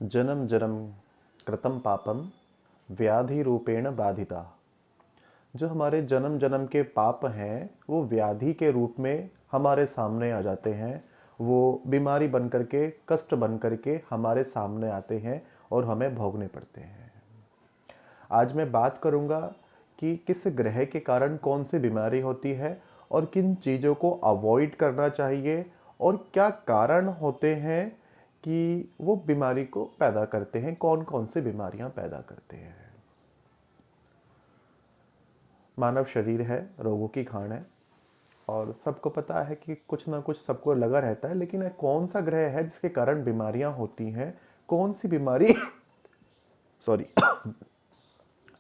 जन्म जन्म कृतं पापम व्याधि रूपेण बाधिता। जो हमारे जन्म जन्म के पाप हैं वो व्याधि के रूप में हमारे सामने आ जाते हैं। वो बीमारी बन करके, कष्ट बन करके हमारे सामने आते हैं और हमें भोगने पड़ते हैं। आज मैं बात करूंगा कि किस ग्रह के कारण कौन सी बीमारी होती है और किन चीज़ों को अवॉइड करना चाहिए और क्या कारण होते हैं कि वो बीमारी को पैदा करते हैं, कौन कौन सी बीमारियां पैदा करते हैं। मानव शरीर है, रोगों की खान है और सबको पता है कि कुछ ना कुछ सबको लगा रहता है, लेकिन कौन सा ग्रह है जिसके कारण बीमारियां होती हैं, कौन सी बीमारी सॉरी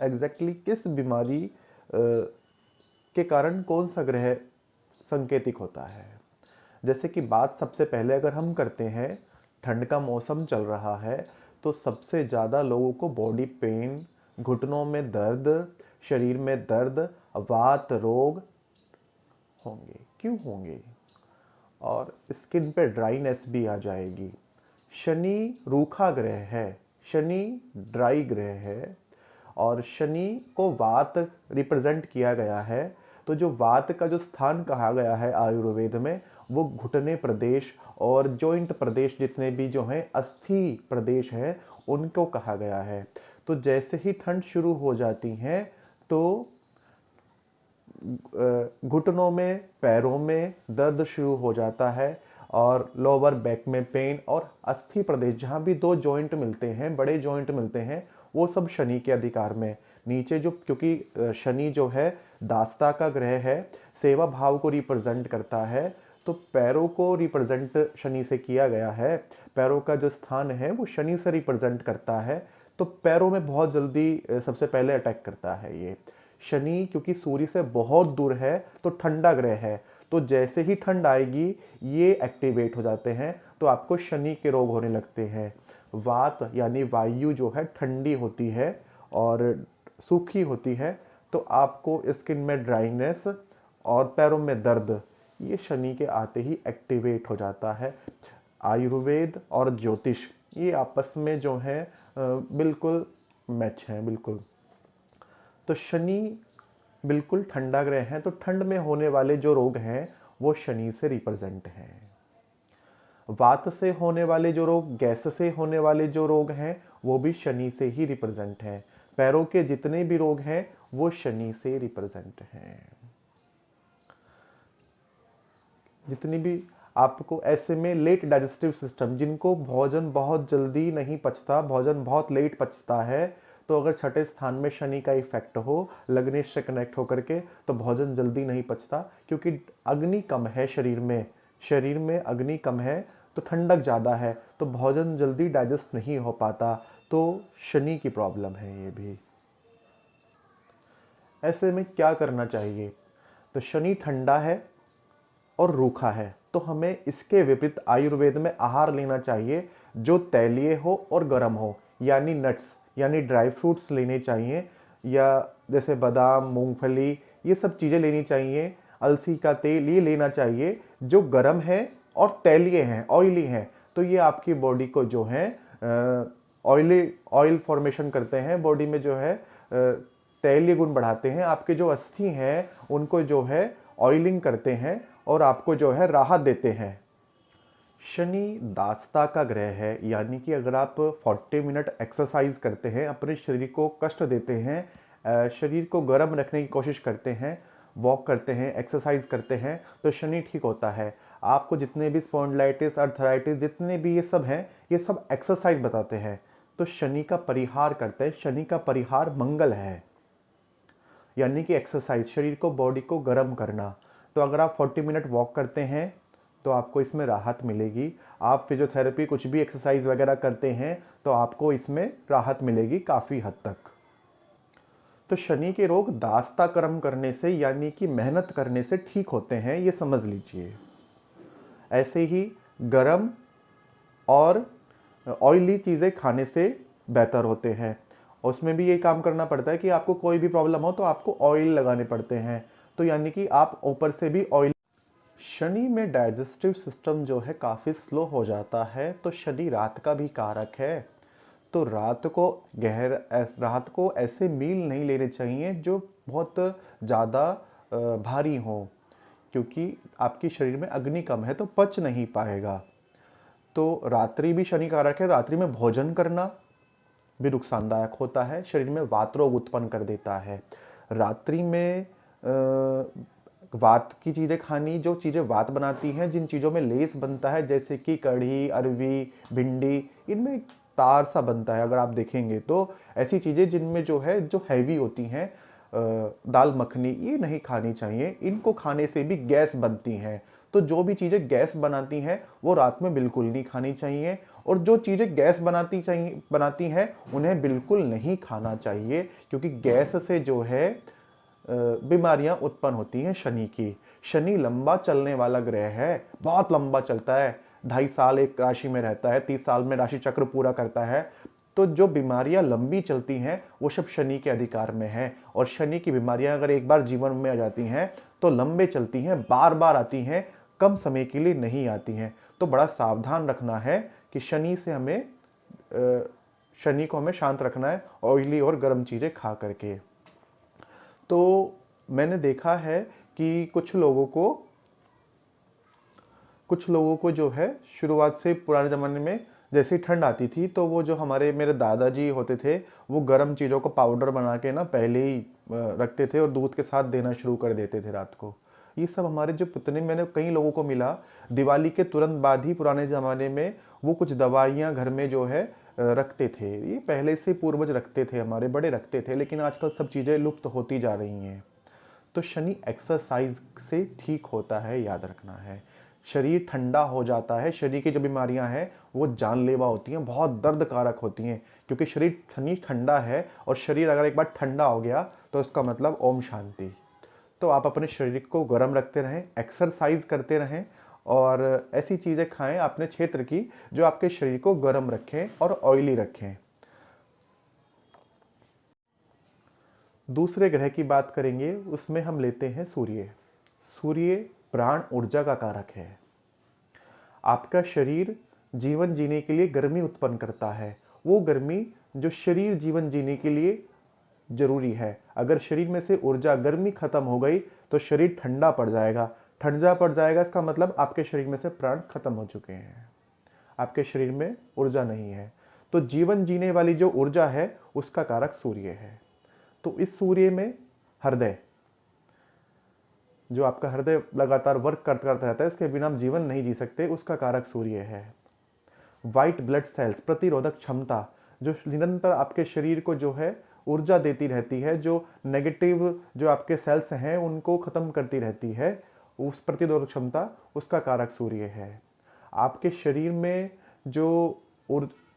एग्जैक्टली किस बीमारी के कारण कौन सा ग्रह संकेतिक होता है। जैसे कि बात सबसे पहले अगर हम करते हैं, ठंड का मौसम चल रहा है तो सबसे ज़्यादा लोगों को बॉडी पेन, घुटनों में दर्द, शरीर में दर्द, वात रोग होंगे। क्यों होंगे? और स्किन पे ड्राइनेस भी आ जाएगी। शनि रूखा ग्रह है, शनि ड्राई ग्रह है और शनि को वात रिप्रेजेंट किया गया है। तो जो वात का जो स्थान कहा गया है आयुर्वेद में, वो घुटने प्रदेश और जॉइंट प्रदेश जितने भी जो हैं अस्थि प्रदेश हैं उनको कहा गया है। तो जैसे ही ठंड शुरू हो जाती है तो घुटनों में, पैरों में दर्द शुरू हो जाता है और लोअर बैक में पेन, और अस्थि प्रदेश जहाँ भी दो जॉइंट मिलते हैं, बड़े जॉइंट मिलते हैं, वो सब शनि के अधिकार में। नीचे जो, क्योंकि शनि जो है दास्ता का ग्रह है, सेवा भाव को रिप्रेजेंट करता है, तो पैरों को रिप्रेजेंट शनि से किया गया है। पैरों का जो स्थान है वो शनि से रिप्रेजेंट करता है। तो पैरों में बहुत जल्दी सबसे पहले अटैक करता है ये शनि, क्योंकि सूर्य से बहुत दूर है तो ठंडा ग्रह है। तो जैसे ही ठंड आएगी ये एक्टिवेट हो जाते हैं तो आपको शनि के रोग होने लगते हैं। वात यानी वायु जो है ठंडी होती है और सूखी होती है, तो आपको स्किन में ड्राइनेस और पैरों में दर्द, ये शनि के आते ही एक्टिवेट हो जाता है। आयुर्वेद और ज्योतिष ये आपस में जो है बिल्कुल मैच हैं, बिल्कुल। तो शनि बिल्कुल ठंडा ग्रह है, तो ठंड में होने वाले जो रोग हैं वो शनि से रिप्रेजेंट हैं। वात से होने वाले जो रोग, गैस से होने वाले जो रोग हैं वो भी शनि से ही रिप्रेजेंट हैं। पैरों के जितने भी रोग हैं वो शनि से रिप्रेजेंट हैं। जितनी भी आपको ऐसे में लेट डाइजेस्टिव सिस्टम, जिनको भोजन बहुत जल्दी नहीं पचता, भोजन बहुत लेट पचता है, तो अगर छठे स्थान में शनि का इफेक्ट हो, लग्नेश से कनेक्ट होकर के, तो भोजन जल्दी नहीं पचता, क्योंकि अग्नि कम है शरीर में, शरीर में अग्नि कम है तो ठंडक ज़्यादा है, तो भोजन जल्दी डाइजेस्ट नहीं हो पाता। तो शनि की प्रॉब्लम है ये भी। ऐसे में क्या करना चाहिए? तो शनि ठंडा है और रूखा है, तो हमें इसके विपरीत आयुर्वेद में आहार लेना चाहिए जो तैलीय हो और गर्म हो, यानी नट्स यानी ड्राई फ्रूट्स लेने चाहिए, या जैसे बादाम, मूंगफली, ये सब चीज़ें लेनी चाहिए। अलसी का तेल ये लेना चाहिए जो गर्म है और तैलीय हैं, ऑयली हैं। तो ये आपकी बॉडी को जो है ऑयली ऑयल फॉर्मेशन करते हैं, बॉडी में जो है तैलीय गुण बढ़ाते हैं, आपके जो अस्थि हैं उनको जो है ऑयलिंग करते हैं और आपको जो है राहत देते हैं। शनि दासता का ग्रह है, यानी कि अगर आप 40 मिनट एक्सरसाइज करते हैं, अपने शरीर को कष्ट देते हैं, शरीर को गर्म रखने की कोशिश करते हैं, वॉक करते हैं, एक्सरसाइज करते हैं, तो शनि ठीक होता है। आपको जितने भी स्पॉन्डिलाइटिस, अर्थराइटिस, जितने भी ये सब हैं, ये सब एक्सरसाइज बताते हैं। तो शनि का परिहार करते हैं, शनि का परिहार मंगल है, यानी कि एक्सरसाइज, शरीर को, बॉडी को गर्म करना। तो अगर आप 40 मिनट वॉक करते हैं तो आपको इसमें राहत मिलेगी। आप फिजियोथेरेपी, कुछ भी एक्सरसाइज वगैरह करते हैं तो आपको इसमें राहत मिलेगी काफ़ी हद तक। तो शनि के रोग दास्ता कर्म करने से, यानी कि मेहनत करने से ठीक होते हैं, ये समझ लीजिए। ऐसे ही गरम और ऑयली चीज़ें खाने से बेहतर होते हैं। उसमें भी ये काम करना पड़ता है कि आपको कोई भी प्रॉब्लम हो तो आपको ऑयल लगाने पड़ते हैं, तो यानी कि आप ऊपर से भी ऑयल। शनि में डाइजेस्टिव सिस्टम जो है काफ़ी स्लो हो जाता है, तो शनि रात का भी कारक है। तो रात को ऐसे मील नहीं लेने चाहिए जो बहुत ज़्यादा भारी हो, क्योंकि आपके शरीर में अग्नि कम है तो पच नहीं पाएगा। तो रात्रि भी शनि कारक है। रात्रि में भोजन करना भी नुकसानदायक होता है, शरीर में वात रोग उत्पन्न कर देता है। रात्रि में वात की चीज़ें खानी, जो चीज़ें वात बनाती हैं, जिन चीज़ों में लेस बनता है जैसे कि कढ़ी, अरवी, भिंडी, इनमें तार सा बनता है अगर आप देखेंगे तो। ऐसी चीज़ें जिनमें जो है जो हैवी होती हैं, दाल मखनी, ये नहीं खानी चाहिए। इनको खाने से भी गैस बनती हैं। तो जो भी चीज़ें गैस बनाती हैं वो रात में बिल्कुल नहीं खानी चाहिए, और जो चीज़ें गैस बनाती हैं उन्हें बिल्कुल नहीं खाना चाहिए, क्योंकि गैस से जो है बीमारियां उत्पन्न होती हैं शनि की। शनि लंबा चलने वाला ग्रह है, बहुत लंबा चलता है, 2.5 साल एक राशि में रहता है, 30 साल में राशि चक्र पूरा करता है। तो जो बीमारियां लंबी चलती हैं वो सब शनि के अधिकार में है, और शनि की बीमारियां अगर एक बार जीवन में आ जाती हैं तो लंबे चलती हैं, बार बार आती हैं, कम समय के लिए नहीं आती हैं। तो बड़ा सावधान रखना है कि शनि को हमें शांत रखना है ऑयली और गर्म चीज़ें खा करके। तो मैंने देखा है कि कुछ लोगों को जो है शुरुआत से पुराने ज़माने में जैसे ही ठंड आती थी तो वो जो मेरे दादाजी होते थे वो गर्म चीज़ों को पाउडर बना के ना पहले ही रखते थे और दूध के साथ देना शुरू कर देते थे रात को। ये सब हमारे जो पुतने, मैंने कई लोगों को मिला दिवाली के तुरंत बाद ही पुराने ज़माने में वो कुछ दवाइयाँ घर में जो है रखते थे। ये पहले से पूर्वज रखते थे, हमारे बड़े रखते थे, लेकिन आजकल सब चीज़ें लुप्त होती जा रही हैं। तो शनि एक्सरसाइज से ठीक होता है, याद रखना है। शरीर ठंडा हो जाता है, शरीर की जो बीमारियां हैं वो जानलेवा होती हैं, बहुत दर्द कारक होती हैं, क्योंकि शनि ठंडा है, और शरीर अगर एक बार ठंडा हो गया तो इसका मतलब ओम शांति। तो आप अपने शरीर को गर्म रखते रहें, एक्सरसाइज करते रहें, और ऐसी चीज़ें खाएं अपने क्षेत्र की जो आपके शरीर को गर्म रखें और ऑयली रखें। दूसरे ग्रह की बात करेंगे, उसमें हम लेते हैं सूर्य। सूर्य प्राण ऊर्जा का कारक है। आपका शरीर जीवन जीने के लिए गर्मी उत्पन्न करता है, वो गर्मी जो शरीर जीवन जीने के लिए जरूरी है। अगर शरीर में से ऊर्जा, गर्मी खत्म हो गई तो शरीर ठंडा पड़ जाएगा। ठंडा पड़ जाएगा इसका मतलब आपके शरीर में से प्राण खत्म हो चुके हैं, आपके शरीर में ऊर्जा नहीं है। तो जीवन जीने वाली जो ऊर्जा है उसका कारक सूर्य है। तो इस सूर्य में हृदय, जो आपका हृदय लगातार वर्क करता रहता है, इसके बिना हम जीवन नहीं जी सकते, उसका कारक सूर्य है। व्हाइट ब्लड सेल्स, प्रतिरोधक क्षमता, जो निरंतर आपके शरीर को जो है ऊर्जा देती रहती है, जो नेगेटिव जो आपके सेल्स हैं उनको खत्म करती रहती है, उस प्रतिरोधक क्षमता, उसका कारक सूर्य है। आपके शरीर में जो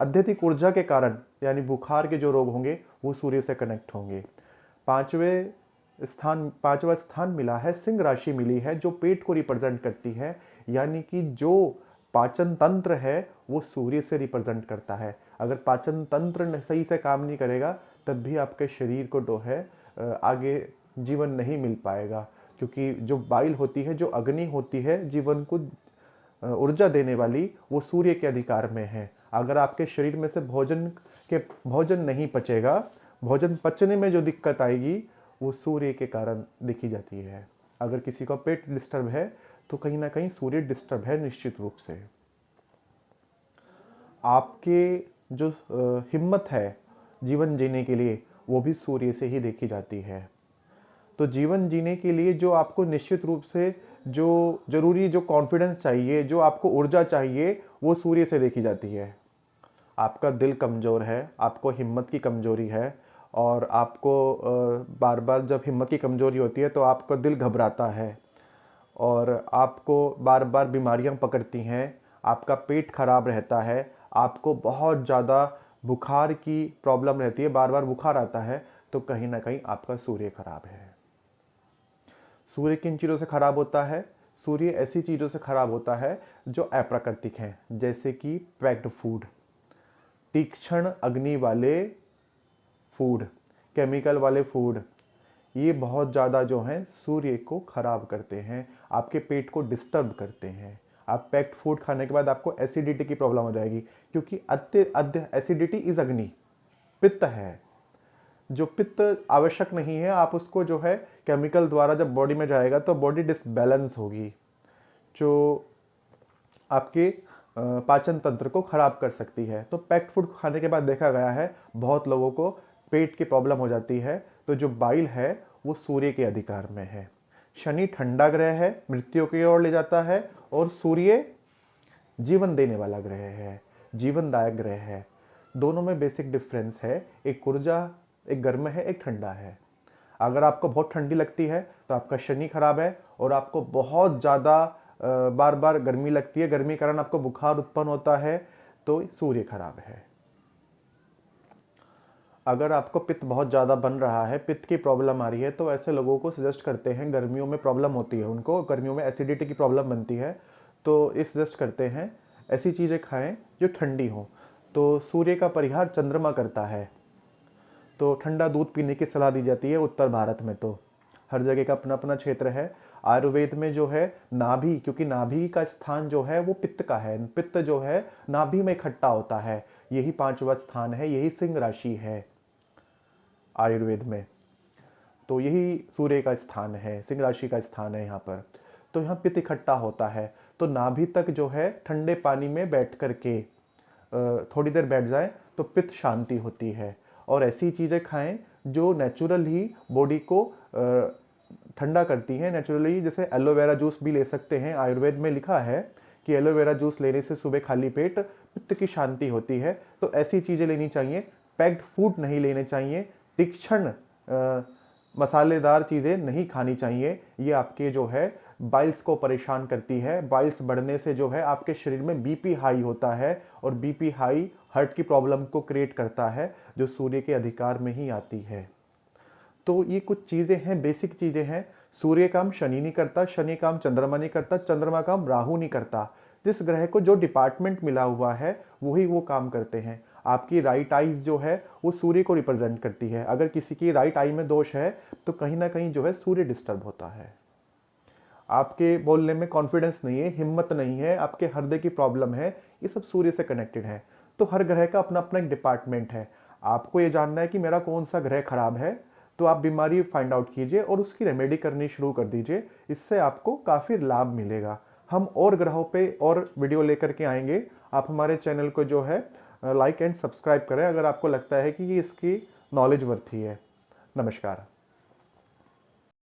अत्यधिक ऊर्जा के कारण यानी बुखार के जो रोग होंगे वो सूर्य से कनेक्ट होंगे। पांचवा स्थान मिला है, सिंह राशि मिली है जो पेट को रिप्रेजेंट करती है, यानी कि जो पाचन तंत्र है वो सूर्य से रिप्रेजेंट करता है। अगर पाचन तंत्र सही से काम नहीं करेगा तब भी आपके शरीर को जो है आगे जीवन नहीं मिल पाएगा, क्योंकि जो बाइल होती है, जो अग्नि होती है जीवन को ऊर्जा देने वाली, वो सूर्य के अधिकार में है। अगर आपके शरीर में से भोजन नहीं पचेगा, भोजन पचने में जो दिक्कत आएगी वो सूर्य के कारण देखी जाती है। अगर किसी का पेट डिस्टर्ब है तो कहीं ना कहीं सूर्य डिस्टर्ब है निश्चित रूप से। आपके जो हिम्मत है जीवन जीने के लिए वो भी सूर्य से ही देखी जाती है। तो जीवन जीने के लिए जो आपको निश्चित रूप से जो जरूरी, जो कॉन्फिडेंस चाहिए, जो आपको ऊर्जा चाहिए, वो सूर्य से देखी जाती है। आपका दिल कमज़ोर है, आपको हिम्मत की कमज़ोरी है, और आपको बार बार जब हिम्मत की कमज़ोरी होती है तो आपका दिल घबराता है, और आपको बार बार बीमारियां पकड़ती हैं, आपका पेट खराब रहता है, आपको बहुत ज़्यादा बुखार की प्रॉब्लम रहती है, बार बार बुखार आता है, तो कहीं ना कहीं आपका सूर्य खराब है। सूर्य किन चीज़ों से खराब होता है? सूर्य ऐसी चीज़ों से खराब होता है जो अप्राकृतिक हैं, जैसे कि पैक्ड फूड, तीक्ष्ण अग्नि वाले फूड, केमिकल वाले फूड, ये बहुत ज़्यादा जो हैं सूर्य को खराब करते हैं, आपके पेट को डिस्टर्ब करते हैं, आप पैक्ड फूड खाने के बाद आपको एसिडिटी की प्रॉब्लम हो जाएगी, क्योंकि अद्य एसिडिटी इज अग्नि, पित्त है। जो पित्त आवश्यक नहीं है, आप उसको जो है केमिकल द्वारा जब बॉडी में जाएगा तो बॉडी डिसबैलेंस होगी, जो आपके पाचन तंत्र को खराब कर सकती है। तो पैक्ड फूड खाने के बाद देखा गया है बहुत लोगों को पेट की प्रॉब्लम हो जाती है। तो जो बाइल है वो सूर्य के अधिकार में है। शनि ठंडा ग्रह है, मृत्यु की ओर ले जाता है, और सूर्य जीवन देने वाला ग्रह है, जीवनदायक ग्रह है। दोनों में बेसिक डिफरेंस है, एक ऊर्जा, एक गर्म है, एक ठंडा है। अगर आपको बहुत ठंडी लगती है तो आपका शनि खराब है, और आपको बहुत ज़्यादा बार बार गर्मी लगती है, गर्मी के कारण आपको बुखार उत्पन्न होता है, तो सूर्य खराब है। अगर आपको पित्त बहुत ज़्यादा बन रहा है, पित्त की प्रॉब्लम आ रही है, तो ऐसे लोगों को सजेस्ट करते हैं, गर्मियों में प्रॉब्लम होती है उनको, गर्मियों में एसिडिटी की प्रॉब्लम बनती है, तो इस सजेस्ट करते हैं ऐसी चीज़ें खाएं जो ठंडी हो। तो सूर्य का परिहार चंद्रमा करता है, तो ठंडा दूध पीने की सलाह दी जाती है उत्तर भारत में। तो हर जगह का अपना अपना क्षेत्र है। आयुर्वेद में जो है नाभि, क्योंकि नाभि का स्थान जो है वो पित्त का है, पित्त जो है नाभि में इकट्ठा होता है, यही पांचवा स्थान है, यही सिंह राशि है आयुर्वेद में। तो यही सूर्य का स्थान है, सिंह राशि का स्थान है यहाँ पर। तो यहाँ पित्त इकट्ठा होता है, तो नाभि तक जो है ठंडे पानी में बैठ करके थोड़ी देर बैठ जाए तो पित्त शांति होती है। और ऐसी चीज़ें खाएं जो नेचुरल ही बॉडी को ठंडा करती हैं नेचुरली। जैसे एलोवेरा जूस भी ले सकते हैं, आयुर्वेद में लिखा है कि एलोवेरा जूस लेने से सुबह खाली पेट पित्त की शांति होती है। तो ऐसी चीज़ें लेनी चाहिए, पैक्ड फूड नहीं लेने चाहिए, तीक्ष्ण मसालेदार चीज़ें नहीं खानी चाहिए। ये आपके जो है बाइल्स को परेशान करती है। बाइल्स बढ़ने से जो है आपके शरीर में बीपी हाई होता है, और बीपी हाई हार्ट की प्रॉब्लम को क्रिएट करता है, जो सूर्य के अधिकार में ही आती है। तो ये कुछ चीज़ें हैं, बेसिक चीज़ें हैं। सूर्य काम शनि नहीं करता, शनि काम चंद्रमा नहीं करता, चंद्रमा काम राहु नहीं करता। जिस ग्रह को जो डिपार्टमेंट मिला हुआ है वही वो काम करते हैं। आपकी राइट आईज जो है वो सूर्य को रिप्रेजेंट करती है। अगर किसी की राइट आई में दोष है तो कहीं ना कहीं जो है सूर्य डिस्टर्ब होता है। आपके बोलने में कॉन्फिडेंस नहीं है, हिम्मत नहीं है, आपके हृदय की प्रॉब्लम है, ये सब सूर्य से कनेक्टेड है। तो हर ग्रह का अपना अपना एक डिपार्टमेंट है। आपको ये जानना है कि मेरा कौन सा ग्रह खराब है, तो आप बीमारी फाइंड आउट कीजिए और उसकी रेमेडी करनी शुरू कर दीजिए। इससे आपको काफ़ी लाभ मिलेगा। हम और ग्रहों पे और वीडियो लेकर के आएंगे। आप हमारे चैनल को जो है लाइक एंड सब्सक्राइब करें अगर आपको लगता है कि ये इसकी नॉलेज वर्थी है। नमस्कार।